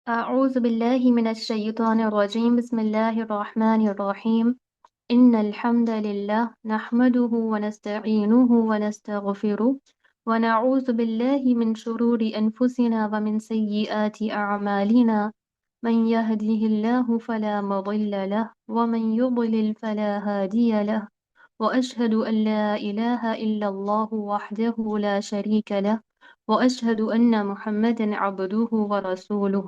أعوذ بالله من الشيطان الرجيم بسم الله الرحمن الرحيم إن الحمد لله نحمده ونستعينه ونستغفره ونعوذ بالله من شرور أنفسنا ومن سيئات أعمالنا من يهده الله فلا مضل له ومن يضلل فلا هادي له وأشهد أن لا إله إلا الله وحده لا شريك له وأشهد أن محمدا عبده ورسوله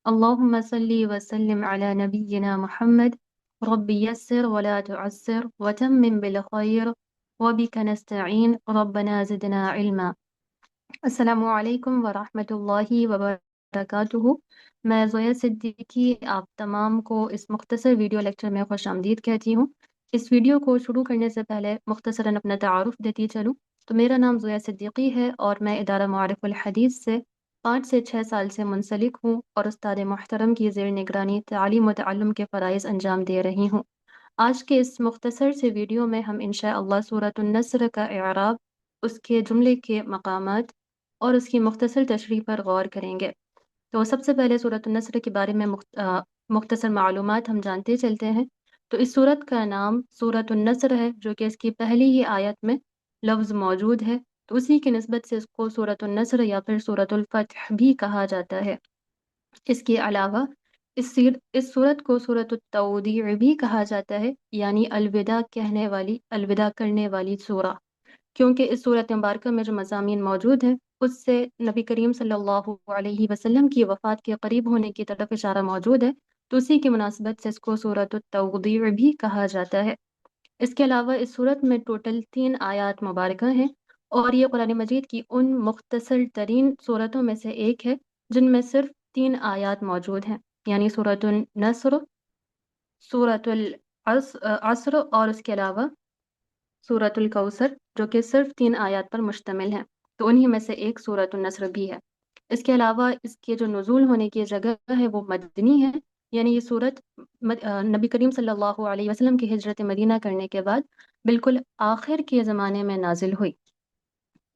اللهم صل وسلم على نبينا محمد رب يسر ولا تعسر وتمم بالخير وبك نستعين ربنا زدنا علما السلام علیکم ورحمۃ اللہ وبرکاتہ۔ میں زویا صدیقی آپ تمام کو اس مختصر ویڈیو لیکچر میں خوش آمدید کہتی ہوں۔ اس ویڈیو کو شروع کرنے سے پہلے مختصراً اپنا تعارف دیتی چلوں تو میرا نام زویا صدیقی ہے اور میں ادارہ معارف الحدیث سے 5 سے 6 سال سے منسلک ہوں اور استاد محترم کی زیر نگرانی تعلیم و تعلم کے فرائض انجام دے رہی ہوں۔ آج کے اس مختصر سے ویڈیو میں ہم انشاءاللہ سورۃ النصر کا اعراب، اس کے جملے کے مقامات اور اس کی مختصر تشریح پر غور کریں گے۔ تو سب سے پہلے سورۃ النصر کے بارے میں مختصر معلومات ہم جانتے چلتے ہیں۔ تو اس سورت کا نام سورۃ النصر ہے، جو کہ اس کی پہلی ہی آیت میں لفظ موجود ہے، تو اسی کی نسبت سے اس کو سورۃ النصر یا پھر سورۃ الفتح بھی کہا جاتا ہے۔ اس کے علاوہ اس سورت کو سورۃ التودیع بھی کہا جاتا ہے، یعنی الوداع کہنے والی، الوداع کرنے والی سورہ، کیونکہ اس صورت مبارکہ میں جو مضامین موجود ہیں اس سے نبی کریم صلی اللہ علیہ وسلم کی وفات کے قریب ہونے کی طرف اشارہ موجود ہے، تو اسی کی مناسبت سے اس کو سورۃ التودیع بھی کہا جاتا ہے۔ اس کے علاوہ اس صورت میں ٹوٹل 3 آیات مبارکہ ہیں، اور یہ قرآن مجید کی ان مختصر ترین صورتوں میں سے ایک ہے جن میں صرف 3 آیات موجود ہیں، یعنی سورۃ النصر، سورۃ العصر اور اس کے علاوہ سورۃ الکوثر، جو کہ صرف 3 آیات پر مشتمل ہیں، تو انہی میں سے ایک سورۃ النصر بھی ہے۔ اس کے علاوہ اس کے جو نزول ہونے کی جگہ ہے وہ مدنی ہے، یعنی یہ سورت نبی کریم صلی اللہ علیہ وسلم کی ہجرت مدینہ کرنے کے بعد بالکل آخر کے زمانے میں نازل ہوئی۔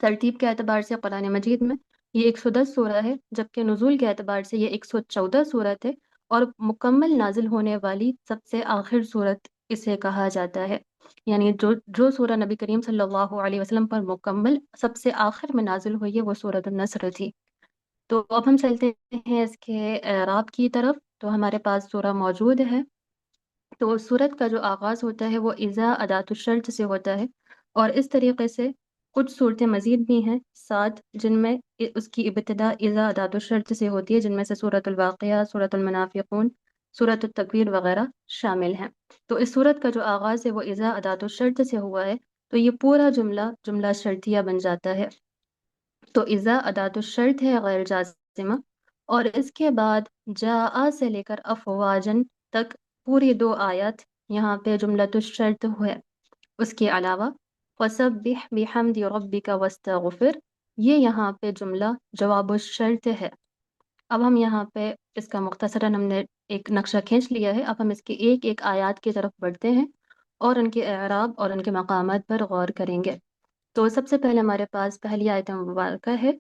ترتیب کے اعتبار سے قرآن مجید میں یہ 110 سورہ ہے، جبکہ نزول کے اعتبار سے یہ 114 سورت ہے، اور مکمل نازل ہونے والی سب سے آخر سورت اسے کہا جاتا ہے، یعنی جو سورہ نبی کریم صلی اللہ علیہ وسلم پر مکمل سب سے آخر میں نازل ہوئی ہے وہ سورۃ النصر تھی۔ تو اب ہم چلتے ہیں اس کے اعراب کی طرف۔ تو ہمارے پاس سورہ موجود ہے، تو سورت کا جو آغاز ہوتا ہے وہ اذا ادات الشرط سے ہوتا ہے، اور اس طریقے سے کچھ صورتیں مزید بھی ہیں 7 جن میں اس کی ابتدا اذا ادات الشرط سے ہوتی ہے، جن میں سے سورۃ الواقعہ، سورۃ المنافقون، سورۃ التکویر وغیرہ شامل ہیں۔ تو اس سورت کا جو آغاز ہے وہ اذا ادات الشرط سے ہوا ہے، تو یہ پورا جملہ شرطیہ بن جاتا ہے۔ تو اذا ادات الشرط ہے غیر جازمہ، اور اس کے بعد جاء سے لے کر افواجن تک پوری 2 آیات یہاں پہ جملۃ الشرط ہے۔ اس کے علاوہ فسبح بحمد ربک واستغفر، یہ یہاں پہ جملہ جواب الشرط ہے۔ اب ہم یہاں پہ اس کا مختصراً ہم نے ایک نقشہ کھینچ لیا ہے، اب ہم اس کے ایک ایک آیات کی طرف بڑھتے ہیں اور ان کے اعراب اور ان کے مقامات پر غور کریں گے۔ تو سب سے پہلے ہمارے پاس پہلی آیت مبارکہ ہے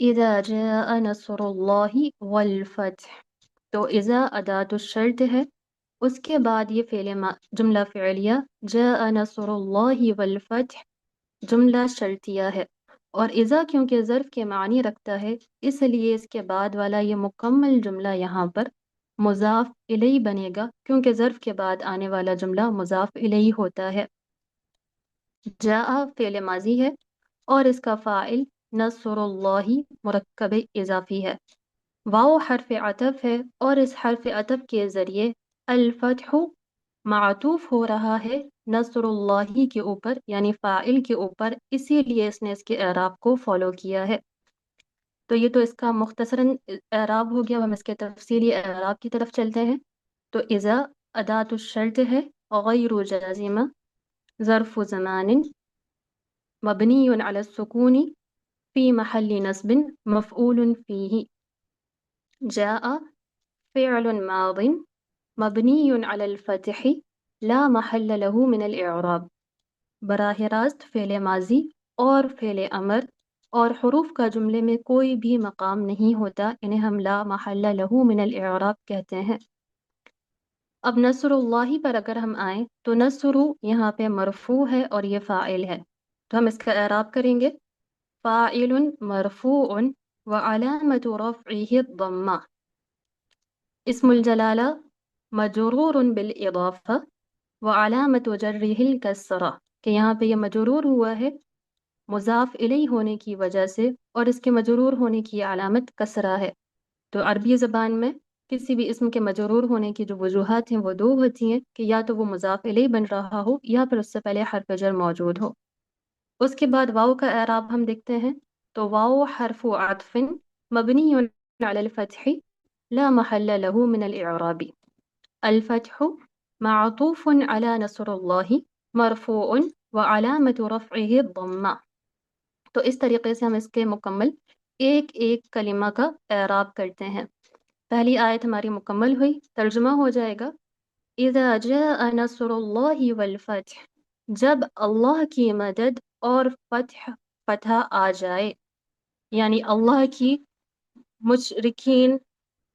اذا جاء نصر اللہ والفتح۔ تو اذا ادات الشرط ہے، اس کے بعد یہ جملہ فعلیہ جاء نصر اللہ والفتح جملہ شرطیہ ہے، اور اذا کیونکہ ظرف کے معنی رکھتا ہے اس لیے اس کے بعد والا یہ مکمل جملہ یہاں پر مضاف الیہ بنے گا، کیونکہ ظرف کے بعد آنے والا جملہ مضاف الیہ ہوتا ہے۔ جاء فعل ماضی ہے اور اس کا فاعل نصر اللہ مرکب اضافی ہے، واو حرف عطف ہے اور اس حرف عطف کے ذریعے الفتح معطوف ہو رہا ہے نصر اللہ کے اوپر، یعنی فاعل کے اوپر، اسی لیے اس نے اس کے اعراب کو فالو کیا ہے۔ تو یہ تو اس کا مختصراً اعراب ہو گیا، ہم اس کے تفصیلی اعراب کی طرف چلتے ہیں۔ تو اذا ادات الشرط ہے غیر جازمہ، ظرف زمان، مبنی علی السکون، فی محل نصب، مفعول فیہ۔ جاء فعل ماض مبنی علی الفتح، لا محل له من الاعراب۔ براہ راست فعل ماضی اور فعل امر اور حروف کا جملے میں کوئی بھی مقام نہیں ہوتا، انہیں ہم لا محل لہو من الاعراب کہتے ہیں۔ اب نصر اللہ پر اگر ہم آئیں تو نصر یہاں پہ مرفوع ہے اور یہ فاعل ہے، تو ہم اس کا اعراب کریں گے فاعل مرفوع وعلامت رفعه الضمہ، اسم الجلالہ مجرور بالاضافہ وعلامت جرہ الکسرہ، کہ یہاں پہ یہ مجرور ہوا ہے مضاف الیہ ہونے کی وجہ سے، اور اس کے مجرور ہونے کی علامت کسرہ ہے۔ تو عربی زبان میں کسی بھی اسم کے مجرور ہونے کی جو وجوہات ہیں وہ دو ہوتی ہیں، کہ یا تو وہ مضاف الیہ بن رہا ہو یا پھر اس سے پہلے حرف جر موجود ہو۔ اس کے بعد واو کا اعراب ہم دیکھتے ہیں، تو واو حرف عطف مبنی علی الفتح لا محل له من الاعراب، الفتح معطوف على نصر الله مرفوع وعلامة رفعه الضمہ۔ تو اس طریقے سے ہم اس کے مکمل ایک ایک کلمہ کا اعراب کرتے ہیں۔ پہلی آیت ہماری مکمل ہوئی، ترجمہ ہو جائے گا اذا جاء نصر اللہ والفتح، جب اللہ کی مدد اور فتح آ جائے، یعنی اللہ کی مشرکین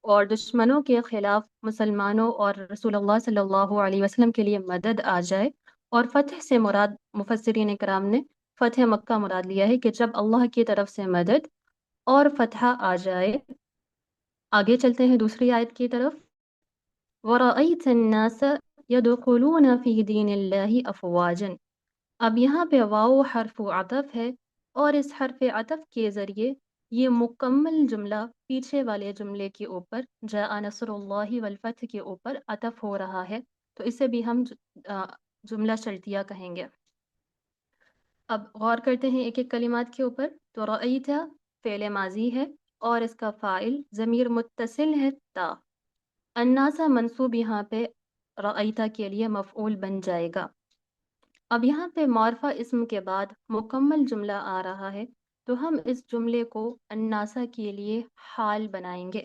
اور دشمنوں کے خلاف مسلمانوں اور رسول اللہ صلی اللہ علیہ وسلم کے لیے مدد آ جائے۔ اور فتح سے مراد مفسرین کرام نے فتح مکہ مراد لیا ہے، کہ جب اللہ کی طرف سے مدد اور فتح آ جائے۔ آگے چلتے ہیں دوسری آیت کی طرف، وَرَأَيْتَ النَّاسَ يَدْخُلُونَ فِي دِينِ اللَّهِ أَفْوَاجًا۔ اب یہاں پہ واو حرف عطف ہے، اور اس حرف عطف کے ذریعے یہ مکمل جملہ پیچھے والے جملے کے اوپر جاء نصر اللہ والفتح کے اوپر عطف ہو رہا ہے، تو اسے بھی ہم جملہ شرطیہ کہیں گے۔ اب غور کرتے ہیں ایک ایک کلمات کے اوپر، تو رأیت فعل ماضی ہے اور اس کا فاعل ضمیر متصل ہے تا، الناس منصوب یہاں پہ رأیت کے لیے مفعول بن جائے گا۔ اب یہاں پہ معرفہ اسم کے بعد مکمل جملہ آ رہا ہے، تو ہم اس جملے کو الناسا کے لیے حال بنائیں گے۔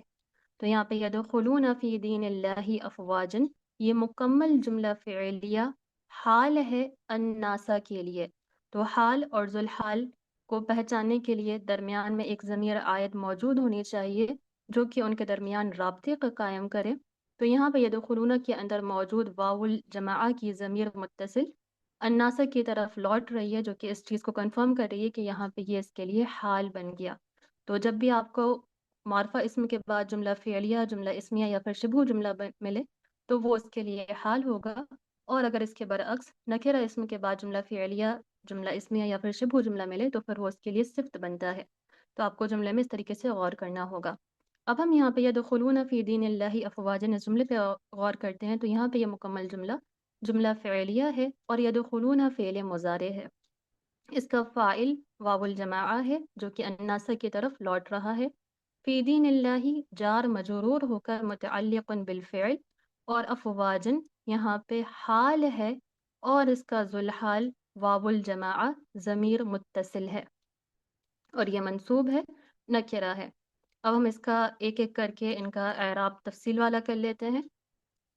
تو یہاں پہ یدخلون فی دین اللہ افواجن، یہ مکمل جملہ فعلیہ حال ہے الناسا کے لیے۔ تو حال اور ذوالحال کو پہچاننے کے لیے درمیان میں ایک ضمیر عائد موجود ہونی چاہیے جو کہ ان کے درمیان رابطے کا قائم کرے۔ تو یہاں پہ یدخلون کے اندر موجود واو الجماعہ کی ضمیر متصل الناسا کی طرف لوٹ رہی ہے، جو کہ اس چیز کو کنفرم کر رہی ہے کہ یہاں پہ یہ اس کے لیے حال بن گیا۔ تو جب بھی آپ کو معرفہ اسم کے بعد جملہ فعلیہ، جملہ اسمیہ یا پھر شبہ جملہ ملے تو وہ اس کے لیے حال ہوگا، اور اگر اس کے برعکس نکرہ اسم کے بعد جملہ فعلیہ، جملہ اسمیہ یا پھر شبہ جملہ ملے تو پھر وہ اس کے لیے صفت بنتا ہے۔ تو آپ کو جملے میں اس طریقے سے غور کرنا ہوگا۔ اب ہم یہاں پہ یدخلون فی دین اللہ افواجا اس جملے پہ غور کرتے ہیں، تو یہاں پہ یہ مکمل جملہ فعلیہ ہے اور یدخلون فعل مضارع ہے۔ اس کا فاعل واو الجماعہ ہے جو کہ الناسا کی طرف لوٹ رہا ہے۔ فی دین اللہ جار مجرور ہو کر متعلق بالفعل، اور افواجن یہاں پہ حال ہے، اور اس کا ذوالحال واو الجماعہ ضمیر متصل ہے اور یہ منصوب ہے، نکرہ ہے۔ اب ہم اس کا ایک ایک کر کے ان کا اعراب تفصیل والا کر لیتے ہیں۔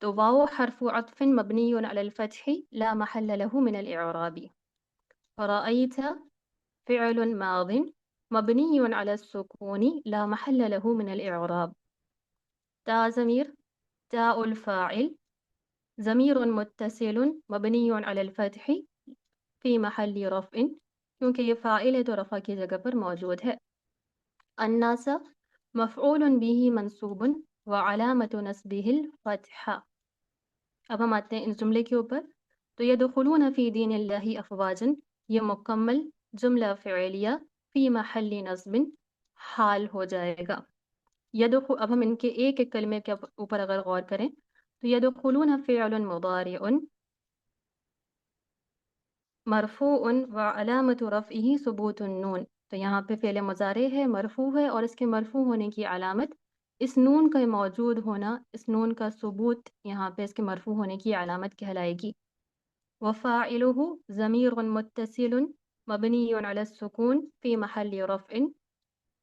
تو واو حرف عطف مبنی علی الفتح لا محل له من الاعراب، رأيت فعل ماض مبني على السكون لا محل له من الاعراب، تا ضمیر تاء الفاعل ضمیر متصل مبنی علی الفتح فی محل رفع، کیونکہ یہ فاعل ہے تو رفع کی جگہ پر موجود ہے۔ الناس مفعول به منصوب وعلامت نصبه الفتحہ۔ اب ہم آتے ہیں اس جملے کے اوپر، تو یدخلون فی دین اللہ افواجن، یہ مکمل جملہ فعلیہ فی محل نصب حال ہو جائے گا۔ اب ہم ان کے ایک ایک کلمے کے اوپر اگر غور کریں، تو یدخلون فعل مضارع مرفوع وعلامت رفعه ثبوت النون، تو یہاں پہ فعل مضارع ہے، مرفوع ہے، اور اس کے مرفوع ہونے کی علامت اس نون کا موجود ہونا، اس نون کا ثبوت یہاں پہ اس کے مرفوع ہونے کی علامت کہلائے گی۔ وفاعلہ ضمیر متصل مبنی علی السکون فی محل رفع،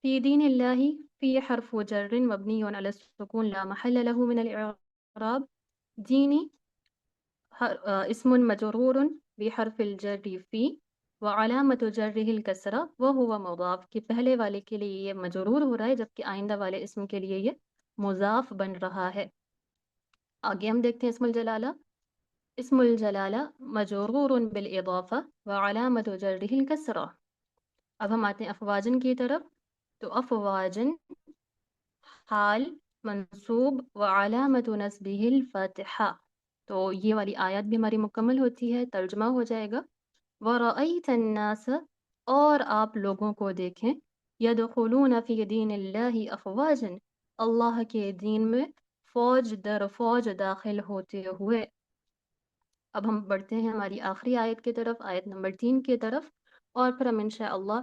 فی دین اللہ فی حرف جر مبنی علی السکون لا محل له من الاعراب، دینی اسم مجرور بحرف الجر فی وعلامت جرہ الکسرہ وہو مضاف، کہ پہلے والے کے لیے یہ مجرور ہو رہا ہے جبکہ آئندہ والے اسم کے لیے یہ مضاف بن رہا ہے۔ آگے ہم دیکھتے ہیں اسم الجلالہ۔ اسم الجلالہ مجرور بالاضافہ وعلامت جرہ الکسرہ۔ اب ہم آتے ہیں افواجن کی طرف، تو افواجن حال منصوب وعلامت نصبہ الفتحہ، تو یہ والی آیت بھی ہماری مکمل ہوتی ہے، ترجمہ ہو جائے گا وَرَأَيْتَ النَّاسَ، اور آپ لوگوں کو دیکھیں، يَدْخُلُونَ فِي دِينِ اللَّهِ أَفْوَاجًا، اللہ کے دین میں فوج در فوج داخل ہوتے ہوئے۔ اب ہم بڑھتے ہیں ہماری آخری آیت کی طرف، آیت نمبر 3 کی طرف، اور پھر ہم انشاءاللہ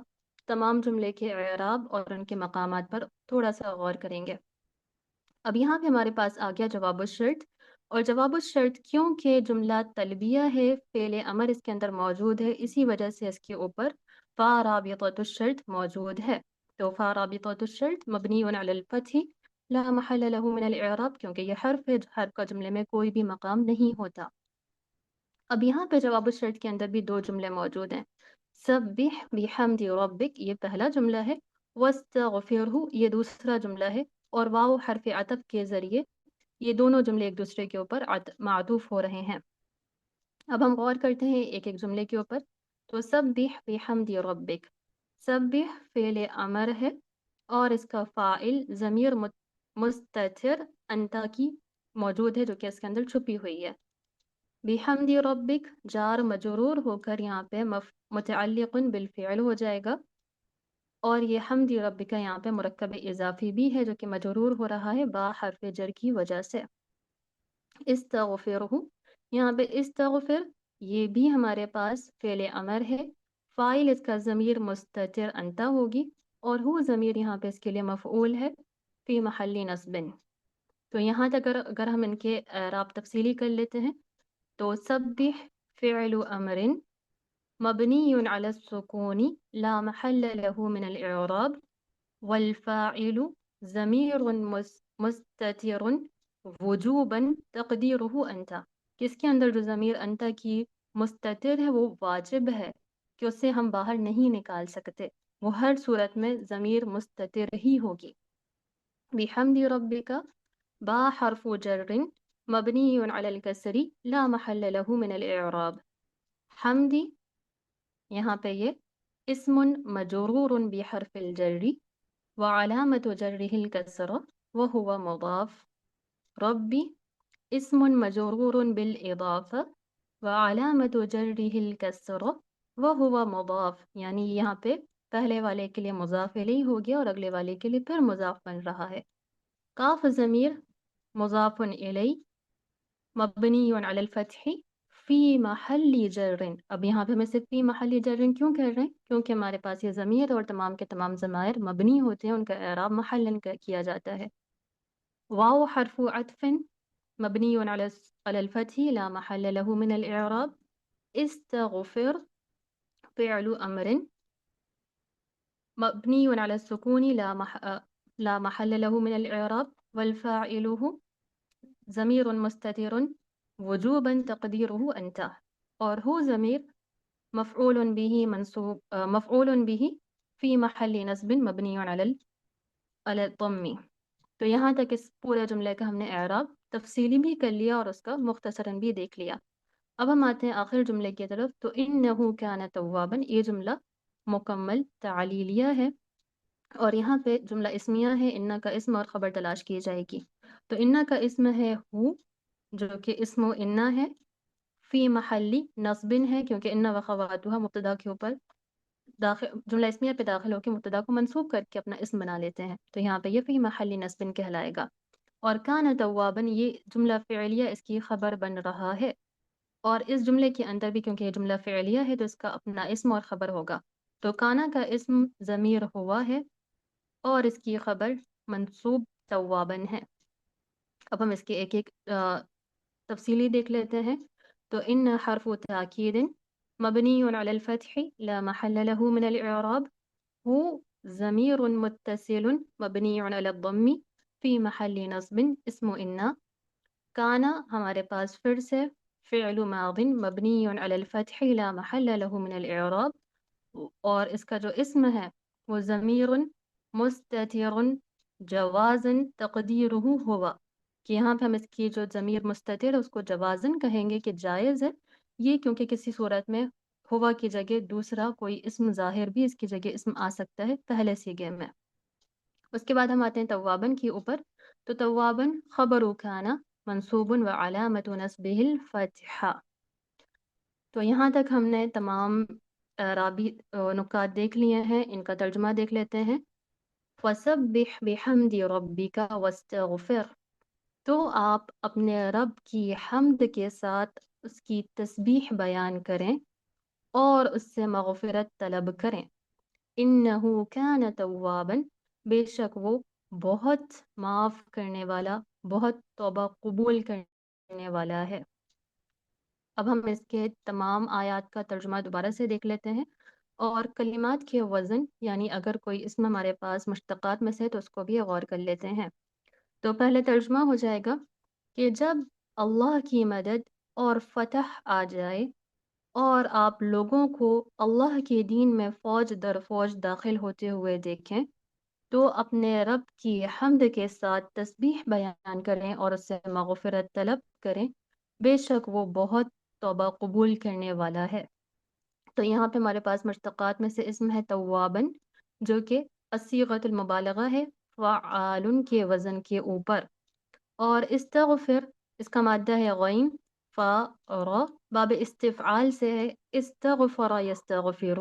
تمام جملے کے اعراب اور ان کے مقامات پر تھوڑا سا غور کریں گے۔ اب یہاں پہ ہمارے پاس آ گیا جواب الشرط، اور جواب الشرط کیونکہ جملہ طلبیہ ہے، فعل امر اس کے اندر موجود ہے، اسی وجہ سے اس کے اوپر فا رابطۃ الشرط موجود ہے۔ تو فا رابطۃ الشرط مبنی علی الفتح لا محل له من الاعراب، کیونکہ یہ حرف ہے، حرف کا جملے میں کوئی بھی مقام نہیں ہوتا۔ اب یہاں پہ جواب الشرط کے اندر بھی دو جملے موجود ہیں، سبح بحمد ربک یہ پہلا جملہ ہے، واستغفرہ یہ دوسرا جملہ ہے، اور واو حرف عطف کے ذریعے یہ دونوں جملے ایک دوسرے کے اوپر معطوف ہو رہے ہیں۔ اب ہم غور کرتے ہیں ایک ایک جملے کے اوپر، تو سبح بحمد ربک، سبح فعل امر ہے اور اس کا فاعل ضمیر مستتر انتا کی موجود ہے جو کہ اس کے اندر چھپی ہوئی ہے۔ بحمد ربک جار مجرور ہو کر یہاں پہ متعلق بالفعل ہو جائے گا، اور یہ حمد ربک یہاں پہ مرکب اضافی بھی ہے جو کہ مجرور ہو رہا ہے با حرف جر کی وجہ سے۔ استغفرہ یہاں پہ استغفر یہ بھی ہمارے پاس فعل امر ہے، فاعل اس کا ضمیر مستتر انتا ہوگی، اور ہو ضمیر یہاں پہ اس کے لیے مفعول ہے فی محل نصب۔ تو یہاں تک اگر ہم ان کے اعراب تفصیلی کر لیتے ہیں، تو سبح فعل امر مبنی علی السکون لا محل له من الاعراب، والفاعل ضمیر مستتر وجوبا تقدیرہ انت، کس کے اندر جو ضمیر انت کی مستتر ہے وہ واجب ہے کہ اسے ہم باہر نہیں نکال سکتے، وہ ہر صورت میں ضمیر مستتر ہی ہوگی۔ بحمد ربک با حرف جر مبنی علی الکسر لا محل له من الاعراب، حمدی یہاں پہ یہ اسم مجرور بحرف الجر وعلامت جرہ الکسرہ وہو مضاف، ربی اسم مجرور بالاضافہ وعلامت جرہ الکسرہ وہو مضاف، یعنی یہاں پہ پہلے والے کے لیے مضاف الیہ ہو گیا اور اگلے والے کے لیے پھر مضاف بن رہا ہے۔ کاف ضمیر مضاف الیہ مبنی علی الفتح فی محل جر، اب یہاں پہ ہمیں صرف فی محل جر کیوں کہہ رہے ہیں؟ کیونکہ ہمارے پاس یہ ضمیر اور تمام کے تمام ضمائر مبنی ہوتے ہیں، ان کا اعراب محلاً کیا جاتا ہے۔ واو حرف عطف مبنی علی الفتح لا محل له من الاعراب، استغفر فعل امر مبنی علی السکون لا محل له من الاعراب، والفاعله ضمیر مستتر وجوبا تقدیرہ انت، اور ہو ضمیر مفعول به منصوب مفعول به فی محل نصب مبنی علی الضم۔ تو یہاں تک اس پورے جملے کا ہم نے اعراب تفصیلی بھی کر لیا اور اس کا مختصراً بھی دیکھ لیا۔ اب ہم آتے ہیں آخر جملے کی طرف، تو انہ کان توابا یہ جملہ مکمل تعلیلیہ ہے، اور یہاں پہ جملہ اسمیہ ہے، انہ کا اسم اور خبر تلاش کی جائے گی۔ تو انہ کا اسم ہے ہو جو کہ اسم و انہ ہے، فی محلی نصب ہے کیونکہ انہ و خواتها مبتدا کے اوپر داخل جملہ اسمیہ پہ داخل ہو کے مبتدا کو منصوب کر کے اپنا اسم بنا لیتے ہیں، تو یہاں پہ یہ فی محلی نصب کہلائے گا۔ اور کان توابا یہ جملہ فعلیہ اس کی خبر بن رہا ہے، اور اس جملے کے اندر بھی کیونکہ یہ جملہ فعلیہ ہے تو اس کا اپنا اسم اور خبر ہوگا، تو کانا کا اسم ضمیر ہوا ہے اور اس کی خبر منصوب توابن ہے۔ اب ہم اس کے ایک ایک تفصیلی دیکھ لیتے ہیں، تو ان حرف تاکید مبنی علی الفتح لا محل له من الاعراب، هو ضمیر متصل مبنی علی الضم فی محل نصب اسم ان، کانا ہمارے پاس پھر سے فعل ماض مبنی علی الفتح لا محل له من الاعراب، اور اس کا جو اسم ہے وہ ضمیر مستتر جوازن تقدیرہ ہوا، کہ یہاں پہ ہم اس کی جو ضمیر مستتر ہے اس کو جوازن کہیں گے کہ جائز ہے یہ، کیونکہ کسی صورت میں ہوا کی جگہ دوسرا کوئی اسم ظاہر بھی اس کی جگہ اسم آ سکتا ہے پہلے صیغے میں۔ اس کے بعد ہم آتے ہیں توابن کے اوپر، تو توابن خبر کانا منصوب و علامت نصبہ الفتحہ۔ تو یہاں تک ہم نے تمام اعرابی نکات دیکھ لیے ہیں، ان کا ترجمہ دیکھ لیتے ہیں۔ فَسَبِّحْ بِحَمْدِ رَبِّكَ وَاسْتَغْفِرْ، تو آپ اپنے رب کی حمد کے ساتھ اس کی تسبیح بیان کریں اور اس سے مغفرت طلب کریں۔ انہو کان توابا، بے شک وہ بہت معاف کرنے والا، بہت توبہ قبول کرنے والا ہے۔ اب ہم اس کے تمام آیات کا ترجمہ دوبارہ سے دیکھ لیتے ہیں، اور کلمات کے وزن، یعنی اگر کوئی اسم ہمارے پاس مشتقات میں سے تو اس کو بھی غور کر لیتے ہیں۔ تو پہلے ترجمہ ہو جائے گا کہ جب اللہ کی مدد اور فتح آ جائے اور آپ لوگوں کو اللہ کے دین میں فوج در فوج داخل ہوتے ہوئے دیکھیں، تو اپنے رب کی حمد کے ساتھ تسبیح بیان کریں اور اس سے مغفرت طلب کریں، بے شک وہ بہت توبہ قبول کرنے والا ہے۔ تو یہاں پہ ہمارے پاس مشتقات میں سے اسم ہے توابن، جو کہ صیغۃ المبالغہ ہے، فعال کے وزن کے اوپر، اور استغفر اس کا مادہ ہے غین، فا اور را، باب استفعال سے ہے استغفر یستغفر۔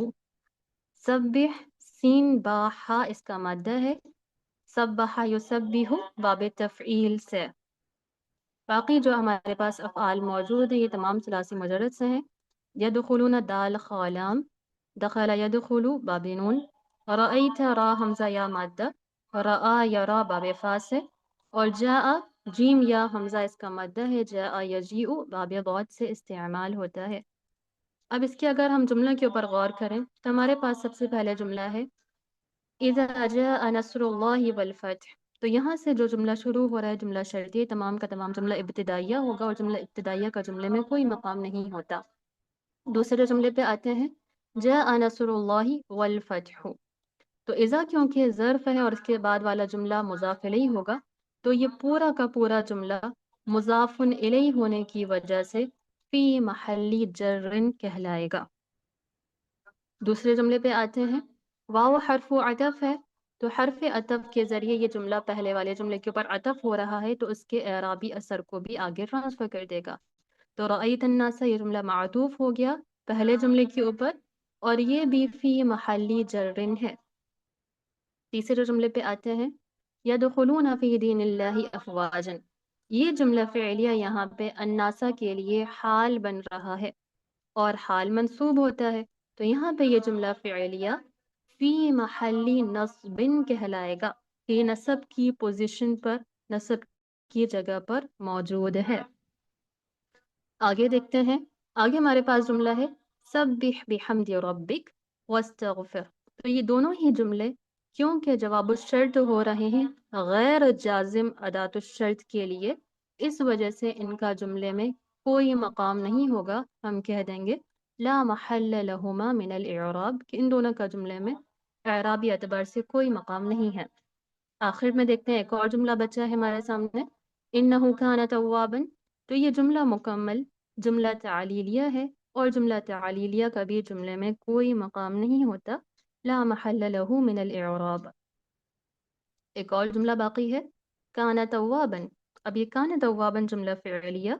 سبح سین با ہا اس کا مادہ ہے سبح یسبح، باب تفعیل سے۔ باقی جو ہمارے پاس افعال موجود ہیں یہ تمام ثلاثی مجرد سے ہیں۔ یدخلون دال خالام، دخل یدخل باب نون، رأیت را حمزہ یا مادہ، رآ یرا باب فا سے، اور جاء جیم یا حمزہ اس کا مادہ ہے، جاء یجیء باب ضاد سے استعمال ہوتا ہے۔ اب اس کے اگر ہم جملہ کے اوپر غور کریں تو ہمارے پاس سب سے پہلے جملہ ہے اذا جاء نصر اللہ والفتح، تو یہاں سے جو جملہ شروع ہو رہا ہے جملہ شرطی، تمام کا تمام جملہ ابتدائیہ ہوگا، اور جملہ ابتدائیہ کا جملے میں کوئی مقام نہیں ہوتا۔ دوسرے جملے پہ آتے ہیں جاء نصر اللہ والفتح، تو اذا کیونکہ ظرف ہے اور اس کے بعد والا جملہ مضاف الیہ ہوگا، تو یہ پورا کا پورا جملہ مضاف الیہ ہونے کی وجہ سے فی محلی جر کہلائے گا۔ دوسرے جملے پہ آتے ہیں واو حرف عطف ہے، تو حرف عطف کے ذریعے یہ جملہ پہلے والے جملے کے اوپر عطف ہو رہا ہے، تو اس کے اعرابی اثر کو بھی آگے ٹرانسفر کر دے گا۔ تو رأیت الناس، یہ جملہ معطوف ہو گیا پہلے جملے کے اوپر، اور یہ بھی فی محلی جرن ہے۔ تیسرے جملے پہ آتے ہیں یدخلون فی دین اللہ افواجا، یہ جملہ فعلیہ یہاں پہ الناسا کے لیے حال بن رہا ہے اور حال منصوب ہوتا ہے، تو یہاں پہ یہ جملہ فعلیہ فی محلی نصب کہلائے گا، یہ نصب کی پوزیشن پر، نصب کی جگہ پر موجود ہے۔ آگے دیکھتے ہیں، آگے ہمارے پاس جملہ ہے سبح بحمد ربک واستغفر، تو یہ دونوں ہی جملے کیونکہ جواب الشرط ہو رہے ہیں غیر جازم اداۃ الشرط کے لیے، اس وجہ سے ان کا جملے میں کوئی مقام نہیں ہوگا، ہم کہہ دیں گے لا محل لہما من الاعراب، کہ ان دونوں کا جملے میں اعرابی اعتبار سے کوئی مقام نہیں ہے۔ آخر میں دیکھتے ہیں ایک اور جملہ بچا ہے ہمارے سامنے، انہ کان توابا، تو یہ جملہ مکمل جملہ تعلیلیہ ہے، اور جملہ تعلیلیہ کا بھی جملے میں کوئی مقام نہیں ہوتا، لا محل له من الاعراب۔ ایک اور جملہ باقی ہے کان توابا، اب یہ کان توابا جملہ فعلیہ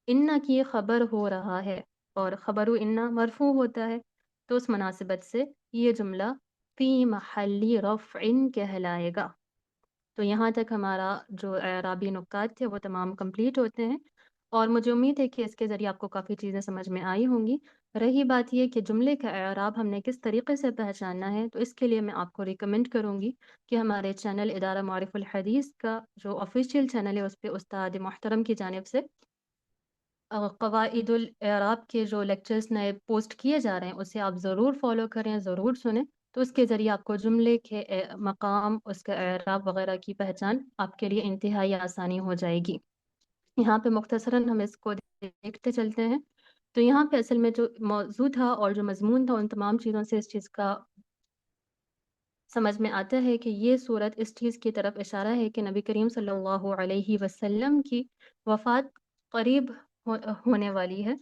ان کی خبر ہو رہا ہے، اور خبر ان مرفوع ہوتا ہے، تو اس مناسبت سے یہ جملہ فی محلی رفع کہلائے گا۔ تو یہاں تک ہمارا جو اعرابی نکات تھے وہ تمام کمپلیٹ ہوتے ہیں، اور مجھے امید ہے کہ اس کے ذریعے آپ کو کافی چیزیں سمجھ میں آئی ہوں گی۔ رہی بات یہ کہ جملے کا اعراب ہم نے کس طریقے سے پہچاننا ہے، تو اس کے لیے میں آپ کو ریکمینڈ کروں گی کہ ہمارے چینل ادارہ معارف الحدیث کا جو آفیشیل چینل ہے اس پہ استاد محترم کی جانب سے قواعد الاعراب کے جو لیکچرز نئے پوسٹ کیے جا رہے ہیں اسے آپ ضرور فالو کریں، ضرور سنیں، تو اس کے ذریعے آپ کو جملے کے مقام، اس کا اعراب وغیرہ کی پہچان آپ کے لیے انتہائی آسانی ہو جائے گی۔ یہاں پہ مختصراً ہم اس کو دیکھتے چلتے ہیں۔ تو یہاں پہ اصل میں جو موضوع تھا اور جو مضمون تھا ان تمام چیزوں سے اس چیز کا سمجھ میں آتا ہے کہ یہ صورت اس چیز کی طرف اشارہ ہے کہ نبی کریم صلی اللہ علیہ وسلم کی وفات قریب ہونے والی ہے.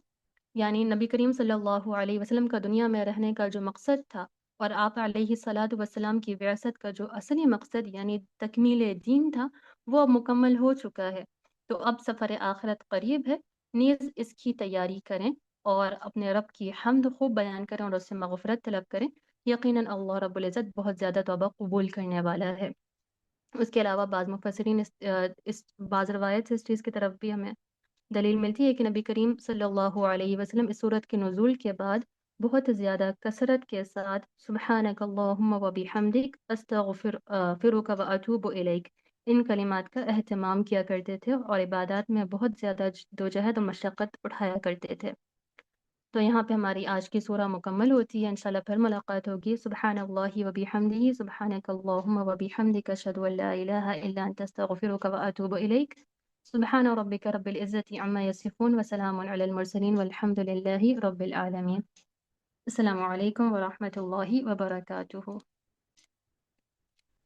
یعنی نبی کریم صلی اللہ علیہ وسلم کا دنیا میں رہنے کا جو مقصد تھا اور آپ علیہ الصلاۃ والسلام کی بعثت کا جو اصلی مقصد یعنی تکمیل دین تھا وہ اب مکمل ہو چکا ہے. تو اب سفر آخرت قریب ہے، نیز اس کی تیاری کریں اور اپنے رب کی حمد خوب بیان کریں اور اس سے مغفرت طلب کریں. یقیناً اللہ رب العزت بہت زیادہ توبہ قبول کرنے والا ہے. اس کے علاوہ بعض مفسرین بعض روایت سے اس چیز کی طرف بھی ہمیں دلیل ملتی ہے کہ نبی کریم صلی اللہ علیہ وسلم اس صورت کے نزول کے بعد بہت زیادہ کثرت کے ساتھ سبحانک اللہم و بحمدک استغفرک و اتوب الیک ان کلمات کا اہتمام کیا کرتے تھے اور عبادات میں بہت زیادہ جدوجہد و مشقت اٹھایا کرتے تھے. تو یہاں پہ ہماری آج کی سورہ مکمل ہوتی ہے. انشاءاللہ پھر ملاقات ہوگی. سبحان اللہ و بحمدہ سبحانک اللہم و بحمدک اشہد ان لا الہ الا انت استغفرک و اتوب الیک. سبحان ربک رب العزت عما یصفون وسلام علی المرسلین والحمد للہ رب العالمین. السلام علیکم ورحمۃ اللہ وبرکاتہ.